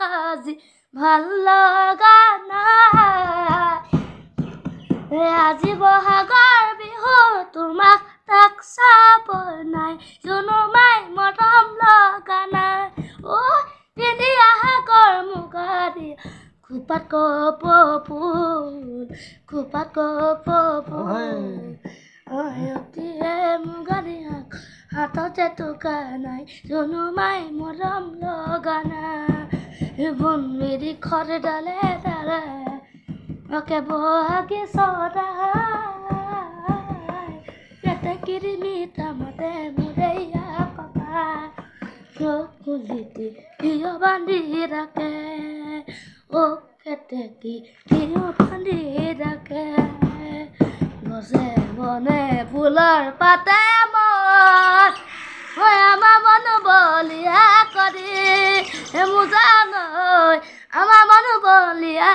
আজি ভাল লগা নাই আজি বহাগৰ বিহু তোমাক তাক চাব নাই জনমাই মৰম লগা নাই ও পিন্ধি আহাগৰ মুগাৰী খোপাত কপৌফুল অতিয়ে মুগাৰী হাততে টুকা নাই জনমাই মৰম লগা নাই বন মেৰি খৰ ডালে ডালে অকে বহাগী চৰাই পেটে কিৰিমি তামতে মুৰেয়া ককা চকুলিটি প্ৰিয় বান্ধি ৰাখে অ কেতেকী প্ৰিয় বান্ধি ৰাখে গছে বনে ফুলৰ পাতে মই আমাৰ মন বলিয়া কৰি মোজা নৈ আমাৰ মন বলিয়া